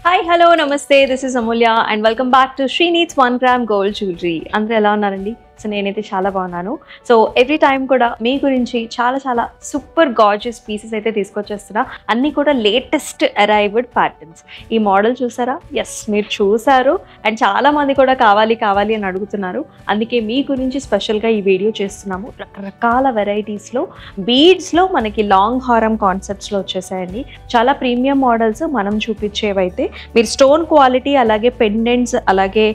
Hi, hello, namaste. This is Amulya and welcome back to She Needs 1 gram gold jewelry. అందరూ ఎలా ఉన్నారండి? So నేనైతే చాలా బాగున్నాను. సో ఎవ్రీ టైం కూడా మీ గురించి చాలా సూపర్ గార్జియస్ పీసెస్ అయితే తీసుకొచ్చేస్తున్నా. అన్నీ కూడా లేటెస్ట్ అరైవ్డ్ ప్యాటర్న్స్. ఈ మోడల్ చూసారా? ఎస్, మీరు చూసారు అండ్ చాలా మంది కూడా కావాలి అని అడుగుతున్నారు. అందుకే మీ గురించి స్పెషల్గా ఈ వీడియో చేస్తున్నాము. రకరకాల వెరైటీస్లో బీడ్స్లో మనకి లాంగ్ హారం కాన్సెప్ట్స్లో వచ్చేసాయండి. చాలా ప్రీమియం మోడల్స్ మనం చూపించేవైతే మీరు స్టోన్ క్వాలిటీ అలాగే పెండెంట్స్ అలాగే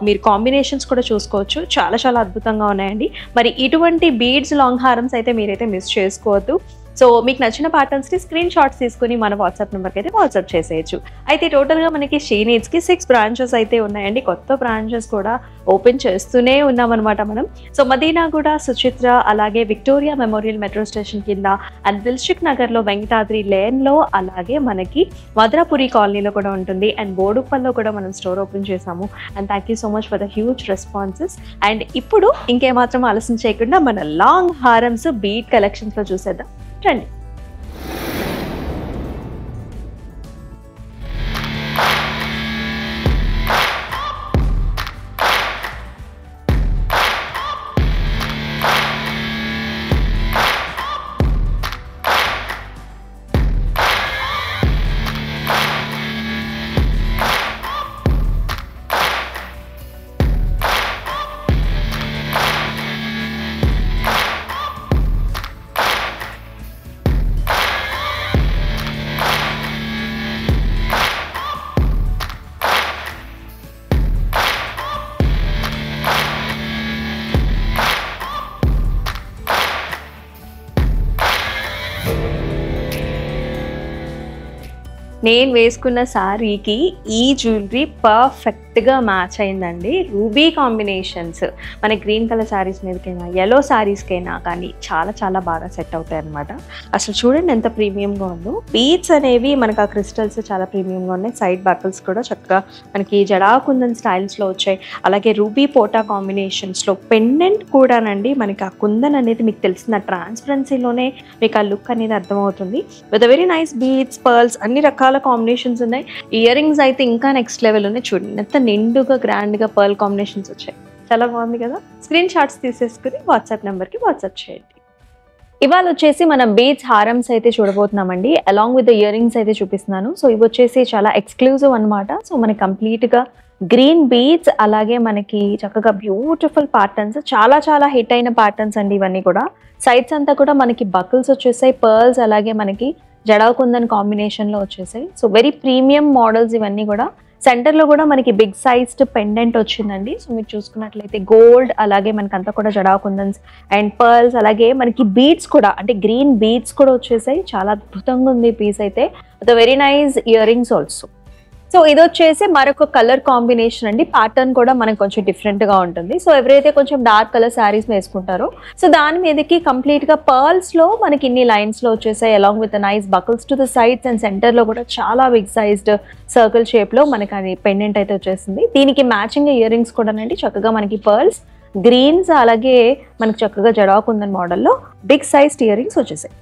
మీరు కాంబినేషన్స్ కూడా చూసుకోవచ్చు. చాలా అద్భుతంగా ఉన్నాయండి. మరి ఇటువంటి బీడ్స్ లాంగ్ హారమ్స్ అయితే మీరైతే మిస్ చేసుకోవద్దు. సో మీకు నచ్చిన ప్యాటర్న్స్ని స్క్రీన్ షాట్స్ తీసుకుని మన వాట్సాప్ నెంబర్కి అయితే వాట్సాప్ చేసేయచ్చు. అయితే టోటల్గా మనకి షీ నీడ్స్కి 6 బ్రాంచెస్ అయితే ఉన్నాయండి. కొత్త బ్రాంచెస్ కూడా ఓపెన్ చేస్తూనే ఉన్నామన్నమాట మనం. సో మదీనాగూడ, సుచిత్ర అలాగే విక్టోరియా మెమోరియల్ మెట్రో స్టేషన్ కింద అండ్ దిల్షుక్ నగర్లో వెంకటాద్రి లేన్లో అలాగే మనకి మధురాపురి కాలనీలో కూడా ఉంటుంది అండ్ బోడుప్పల్లో కూడా మనం స్టోర్ ఓపెన్ చేసాము. And thank you so much for the huge responses. And ఇప్పుడు ఇంకేమాత్రం ఆలస్యం చేయకుండా మన లాంగ్ హారమ్స్ బీట్ కలెక్షన్స్లో చూసేద్దాం రండి. నేను వేసుకున్న శారీకి ఈ జ్యువెలరీ పర్ఫెక్ట్గా మ్యాచ్ అయిందండి. రూబీ కాంబినేషన్స్ మన గ్రీన్ కలర్ శారీస్ మీదకైనా ఎల్లో శారీస్కైనా కానీ చాలా బాగా సెట్ అవుతాయి అనమాట. అసలు చూడండి ఎంత ప్రీమియంగా ఉందో. బీడ్స్ అనేవి మనకు ఆ క్రిస్టల్స్ చాలా ప్రీమియంగా ఉన్నాయి. సైడ్ బర్కిల్స్ కూడా చక్కగా మనకి జడాకుందన్ స్టైల్స్లో వచ్చాయి. అలాగే రూబీ పోటా కాంబినేషన్స్లో పెండెంట్ కూడానండి మనకి ఆ కుందన్ అనేది మీకు తెలిసిన ట్రాన్స్పరెన్సీలోనే మీకు ఆ లుక్ అనేది అర్థమవుతుంది. With very nice beads, pearls, అన్ని రకాల కాంబినేషన్స్ ఉన్నాయి. ఇయర్ రింగ్స్ అయితే ఇంకా నెక్స్ట్ లెవెల్ ఉన్నాయి. చూడండి ఎంత నిండుగా గ్రాండ్గా పర్ల్ కాంబినేషన్స్ వచ్చాయి. చాలా బాగుంది కదా. స్క్రీన్ షాట్స్ తీసేసుకుని వాట్సాప్ నెంబర్కి వాట్సాప్ చేయండి. ఇవాళ వచ్చేసి మనం బీడ్స్ హారమ్స్ అయితే చూడబోతున్నామండి. Along with the ear rings అయితే చూపిస్తున్నాను. సో ఇవి వచ్చేసి చాలా ఎక్స్క్లూజివ్ అనమాట. సో మనకి కంప్లీట్గా గ్రీన్ బీడ్స్ అలాగే మనకి చక్కగా బ్యూటిఫుల్ ప్యాటర్న్స్, చాలా హిట్ అయిన ప్యాటర్న్స్ అండి ఇవన్నీ కూడా. సైడ్స్ అంతా కూడా మనకి బకిల్స్ వచ్చేసాయి, పర్ల్స్ అలాగే మనకి జడాకుందన్ కాంబినేషన్లో వచ్చేసాయి. సో వెరీ ప్రీమియం మోడల్స్ ఇవన్నీ కూడా. సెంటర్లో కూడా మనకి బిగ్ సైజ్డ్ పెండెంట్ వచ్చిందండి. సో మీరు చూసుకున్నట్లయితే గోల్డ్ అలాగే మనకి అంతా కూడా జడాకుందన్స్ అండ్ పర్ల్స్ అలాగే మనకి బీడ్స్ కూడా అంటే గ్రీన్ బీడ్స్ కూడా వచ్చేసాయి. చాలా అద్భుతంగా ఉంది పీస్ అయితే. With very nice ear rings also. So ఇది వచ్చేసి మరొక కలర్ కాంబినేషన్ అండి. ప్యాటర్న్ కూడా మనకు కొంచెం డిఫరెంట్గా ఉంటుంది. సో ఎవరైతే కొంచెం డార్క్ కలర్ శారీస్ వేసుకుంటారో సో దాని మీదకి కంప్లీట్గా పర్ల్స్లో మనకి ఇన్ని లైన్స్లో వచ్చేసాయి. Along with nice buckles to the sides and సెంటర్లో కూడా చాలా బిగ్ సైజ్డ్ సర్కిల్ షేప్లో మనకి అది పెండెంట్ అయితే వచ్చేసింది. దీనికి మ్యాచింగ్ ఇయర్ రింగ్స్ కూడానండి చక్కగా మనకి పర్ల్స్, గ్రీన్స్ అలాగే మనకి చక్కగా జడాకుందన్ మోడల్లో బిగ్ సైజ్డ్ ఇయర్ రింగ్స్ వచ్చేసాయి.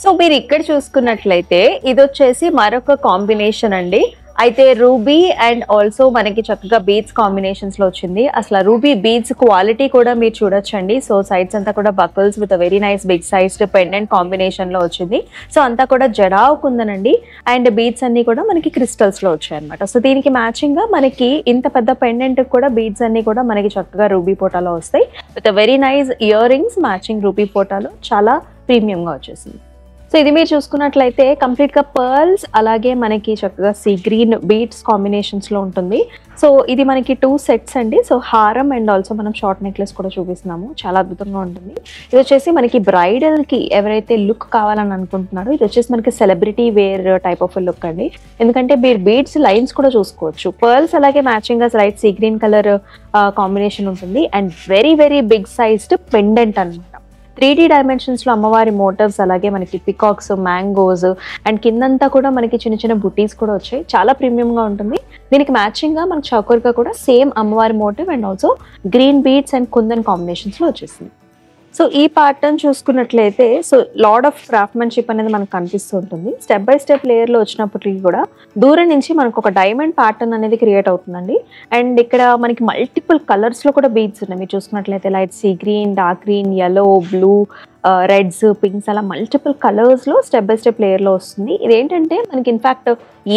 సో మీరు ఇక్కడ చూసుకున్నట్లయితే ఇది వచ్చేసి మరొక కాంబినేషన్ అండి. అయితే రూబీ అండ్ ఆల్సో మనకి చక్కగా బీడ్స్ కాంబినేషన్స్లో వచ్చింది. అసలు రూబీ బీడ్స్ క్వాలిటీ కూడా మీరు చూడొచ్చండి. సో సైడ్స్ అంతా కూడా buckles with very nice big sized pendant కాంబినేషన్లో వచ్చింది. సో అంతా కూడా జడాకుందనండి అండ్ బీడ్స్ అన్ని కూడా మనకి క్రిస్టల్స్లో వచ్చాయి అనమాట. సో దీనికి మ్యాచింగ్గా మనకి ఇంత పెద్ద పెండెంట్ కూడా బీడ్స్ అన్ని కూడా మనకి చక్కగా రూబీ పోటాలో వస్తాయి. With very nice ear rings matching ruby పోటాలో చాలా ప్రీమియంగా వచ్చేసింది. సో ఇది మీరు చూసుకున్నట్లయితే కంప్లీట్గా పర్ల్స్ అలాగే మనకి చక్కగా సీ గ్రీన్ బీడ్స్ కాంబినేషన్స్లో ఉంటుంది. సో ఇది మనకి 2 సెట్స్ అండి. సో హారం అండ్ ఆల్సో మనం షార్ట్ నెక్లెస్ కూడా చూపిస్తున్నాము. చాలా అద్భుతంగా ఉంటుంది. ఇది వచ్చేసి మనకి బ్రైడల్కి ఎవరైతే లుక్ కావాలని అనుకుంటున్నారో ఇది వచ్చేసి మనకి celebrity wear type of look అండి. ఎందుకంటే మీరు బీడ్స్ లైన్స్ కూడా చూసుకోవచ్చు. పర్ల్స్ అలాగే మ్యాచింగ్గా light sea green colour combination ఉంటుంది and very big sized pendant అనమాట. 3D డైమెన్షన్స్లో అమ్మవారి మోటివ్స్ అలాగే మనకి పికాక్స్, మ్యాంగోస్ అండ్ కిందంతా కూడా మనకి చిన్న బుటీస్ కూడా వచ్చాయి. చాలా ప్రీమియంగా ఉంటుంది. దీనికి మ్యాచింగ్గా మనకి చౌకర్గా కూడా సేమ్ అమ్మవారి motif and also green beads and kundan కాంబినేషన్స్లో వచ్చేసింది. సో ఈ ప్యాటర్న్ చూసుకున్నట్లయితే సో లాడ్ ఆఫ్ క్రాఫ్ట్మెన్షిప్ అనేది మనకు కనిపిస్తూ ఉంటుంది. స్టెప్ బై స్టెప్ లేయర్లో వచ్చినప్పటికీ కూడా దూరం నుంచి మనకు ఒక డైమండ్ ప్యాటర్న్ అనేది క్రియేట్ అవుతుందండి. అండ్ ఇక్కడ మనకి మల్టిపుల్ కలర్స్లో కూడా బీడ్స్ ఉన్నాయి. మీరు చూసుకున్నట్లయితే light sea green, dark green, yellow, blue, reds, pinks అలా మల్టిపుల్ కలర్స్లో స్టెప్ బై స్టెప్ లేయర్లో వస్తుంది. ఇదేంటంటే మనకి ఇన్ఫ్యాక్ట్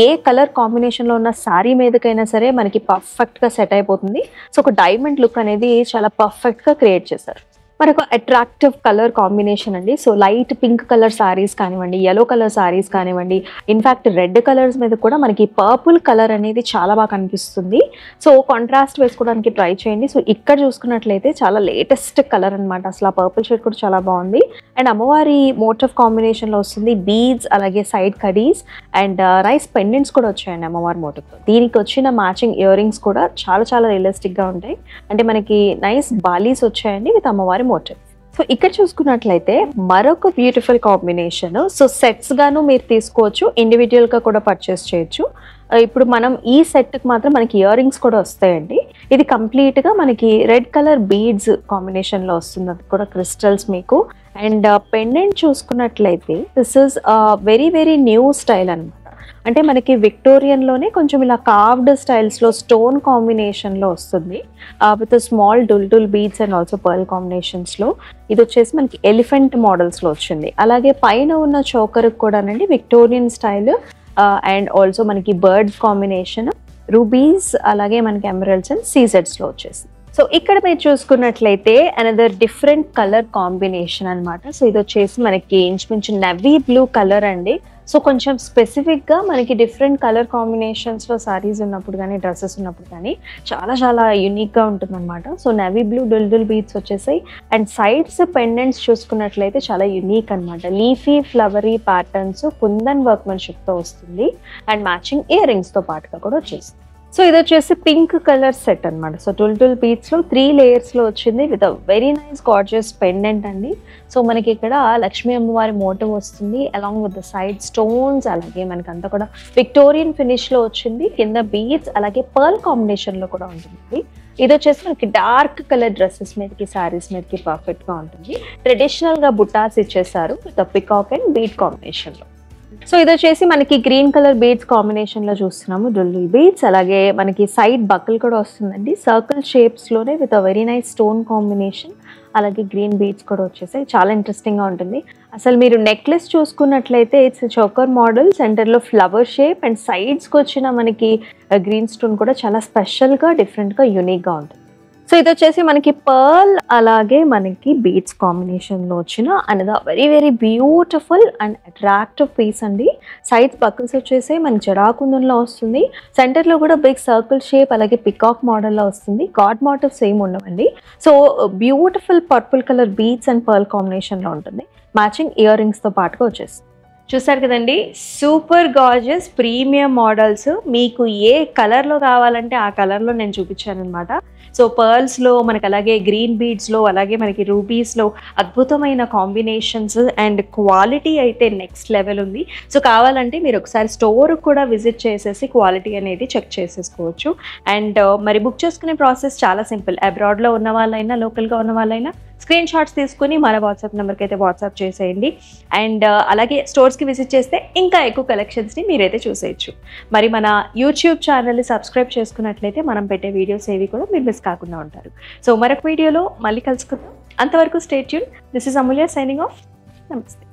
ఏ కలర్ కాంబినేషన్లో ఉన్న శారీ మీదకైనా సరే మనకి పర్ఫెక్ట్గా సెట్ అయిపోతుంది. సో ఒక డైమండ్ లుక్ అనేది చాలా పర్ఫెక్ట్గా క్రియేట్ చేశారు. మరొక అట్రాక్టివ్ కలర్ కాంబినేషన్ అండి. So light pink colour saris కానివ్వండి, yellow కలర్ శారీస్ కానివ్వండి, ఇన్ఫ్యాక్ట్ రెడ్ కలర్స్ మీద కూడా మనకి పర్పుల్ కలర్ అనేది చాలా బాగా కనిపిస్తుంది. సో కాంట్రాస్ట్ వేసుకోవడానికి ట్రై చేయండి. సో ఇక్కడ చూసుకున్నట్లయితే చాలా లేటెస్ట్ కలర్ అనమాట. అసలు ఆ పర్పుల్ షేడ్ కూడా చాలా బాగుంది. అండ్ అమ్మవారి మోటివ్ కాంబినేషన్లో వస్తుంది. బీడ్స్ అలాగే సైడ్ కడీస్ అండ్ నైస్ పెండెంట్స్ కూడా వచ్చాయండి అమ్మవారి మోటివ్తో. దీనికి వచ్చిన మ్యాచింగ్ ఇయర్ రింగ్స్ కూడా చాలా చాలా రియలిస్టిక్గా ఉంటాయి. అంటే మనకి నైస్ బాలీస్ వచ్చాయండి విత్ అమ్మవారి మోటివ్. సో ఇక్కడ చూసుకున్నట్లయితే మరొక బ్యూటిఫుల్ కాంబినేషన్. సో సెట్స్ గాను మీరు తీసుకోవచ్చు, ఇండివిజువల్ గా కూడా పర్చేస్ చేయొచ్చు. ఇప్పుడు మనం ఈ సెట్కి మాత్రం మనకి ఇయర్ రింగ్స్ కూడా వస్తాయండి. ఇది కంప్లీట్ గా మనకి రెడ్ కలర్ బీడ్స్ కాంబినేషన్ లో వస్తుంది. అది కూడా క్రిస్టల్స్ మీకు. అండ్ పెండెంట్ చూసుకున్నట్లయితే this is very very new style అనమాట. అంటే మనకి విక్టోరియన్లోనే కొంచెం ఇలా కార్వ్డ్ స్టైల్స్లో స్టోన్ కాంబినేషన్లో వస్తుంది with small dull beads and also pearl కాంబినేషన్స్లో. ఇది వచ్చేసి మనకి ఎలిఫెంట్ మోడల్స్లో వచ్చింది. అలాగే పైన ఉన్న చోకర్కి కూడానండి విక్టోరియన్ స్టైల్ అండ్ ఆల్సో మనకి బర్డ్స్ కాంబినేషన్, రూబీస్ అలాగే మనకి ఎమరల్డ్స్ అండ్ సీజెడ్స్లో వచ్చేసి. సో ఇక్కడ మీరు చూసుకున్నట్లయితే అనదర్ డిఫరెంట్ కలర్ కాంబినేషన్ అనమాట. సో ఇది వచ్చేసి మనకి ఇంచుమించు నెవీ బ్లూ కలర్ అండి. సో కొంచెం స్పెసిఫిక్గా మనకి డిఫరెంట్ కలర్ కాంబినేషన్స్లో సారీస్ ఉన్నప్పుడు కానీ డ్రెస్సెస్ ఉన్నప్పుడు కానీ చాలా చాలా యూనిక్గా ఉంటుంది అనమాట. సో నెవీ బ్లూ డుల్ బీడ్స్ వచ్చేసాయి. అండ్ సైడ్స్ పెండెంట్స్ చూసుకున్నట్లయితే చాలా యునీక్ అనమాట. లీఫీ ఫ్లవరీ ప్యాటర్న్స్ కుందన్ వర్క్మెన్షిప్తో వస్తుంది. అండ్ మ్యాచింగ్ ఇయర్ రింగ్స్తో పాటుగా కూడా వచ్చేస్తుంది. సో ఇది వచ్చేసి పింక్ కలర్ సెట్ అనమాట. సో డుల్ బీడ్స్లో 3 లేయర్స్లో వచ్చింది with a very nice gorgeous pendant అండి. సో మనకి ఇక్కడ లక్ష్మీ అమ్మవారి మోటివ్ వస్తుంది along with the side stones. అలాగే మనకి అంతా కూడా విక్టోరియన్ ఫినిష్లో వచ్చింది. కింద బీడ్స్ అలాగే పర్ల్ కాంబినేషన్లో కూడా ఉంటుంది. ఇది వచ్చేసి మనకి డార్క్ కలర్ డ్రెస్సెస్ మీదకి, శారీస్ మీదకి పర్ఫెక్ట్గా ఉంటుంది. ట్రెడిషనల్గా బుటాస్ ఇచ్చేసారు విత్ పికాక్ అండ్ బీడ్ కాంబినేషన్లో. సో ఇది వచ్చేసి మనకి గ్రీన్ కలర్ బీడ్స్ కాంబినేషన్లో చూస్తున్నాము, డుల్ బీడ్స్. అలాగే మనకి సైడ్ బక్కల్ కూడా వస్తుందండి సర్కిల్ షేప్స్లోనే with a very nice stone combination. అలాగే గ్రీన్ బీడ్స్ కూడా వచ్చేసాయి. చాలా ఇంట్రెస్టింగ్గా ఉంటుంది. అసలు మీరు నెక్లెస్ చూసుకున్నట్లయితే ఇట్స్ చోకర్ మోడల్, సెంటర్లో ఫ్లవర్ షేప్ అండ్ సైడ్స్కి వచ్చిన మనకి గ్రీన్ స్టోన్ కూడా చాలా స్పెషల్గా డిఫరెంట్గా యూనిక్గా ఉంటుంది. సో ఇది వచ్చేసి మనకి పర్ల్ అలాగే మనకి బీడ్స్ కాంబినేషన్లో వచ్చిన another very very beautiful and attractive piece అండి. సైడ్స్ బక్కల్స్ వచ్చేసి మనకి జడాకుందంలో వస్తుంది. సెంటర్లో కూడా బిగ్ సర్కిల్ షేప్ అలాగే పికాక్ మోడల్లో వస్తుంది. గాడ్ మోటివ్స్ ఏమి ఉండవండి. So beautiful purple colour beads and pearl కాంబినేషన్లో ఉంటుంది. మ్యాచింగ్ ఇయర్ రింగ్స్తో పాటుగా వచ్చేస్తుంది. చూసారు కదండి, సూపర్ గార్జియస్ ప్రీమియం మోడల్స్. మీకు ఏ కలర్లో కావాలంటే ఆ కలర్లో నేను చూపించాను అనమాట. సో పర్ల్స్లో మనకి అలాగే గ్రీన్ బీడ్స్లో అలాగే మనకి రూబీస్లో అద్భుతమైన కాంబినేషన్స్ అండ్ క్వాలిటీ అయితే నెక్స్ట్ లెవెల్ ఉంది. సో కావాలంటే మీరు ఒకసారి స్టోర్కి కూడా విజిట్ చేసేసి క్వాలిటీ అనేది చెక్ చేసేసుకోవచ్చు. అండ్ మరి బుక్ చేసుకునే ప్రాసెస్ చాలా సింపుల్. అబ్రాడ్లో ఉన్న వాళ్ళైనా లోకల్గా ఉన్న వాళ్ళైనా స్క్రీన్ షాట్స్ తీసుకుని మన వాట్సాప్ నెంబర్కి అయితే వాట్సాప్ చేసేయండి. అండ్ అలాగే స్టోర్స్కి విజిట్ చేస్తే ఇంకా ఎక్కువ కలెక్షన్స్ని మీరైతే చూసేయచ్చు. మరి మన యూట్యూబ్ ఛానల్ని సబ్స్క్రైబ్ చేసుకున్నట్లయితే మనం పెట్టే వీడియోస్ ఏవి కూడా మీరు మిస్ కాకుండా ఉంటారు. సో మరొక వీడియోలో మళ్ళీ కలుసుకుందాం. అంతవరకు stay tune. This is Amulya signing off. నమస్తే.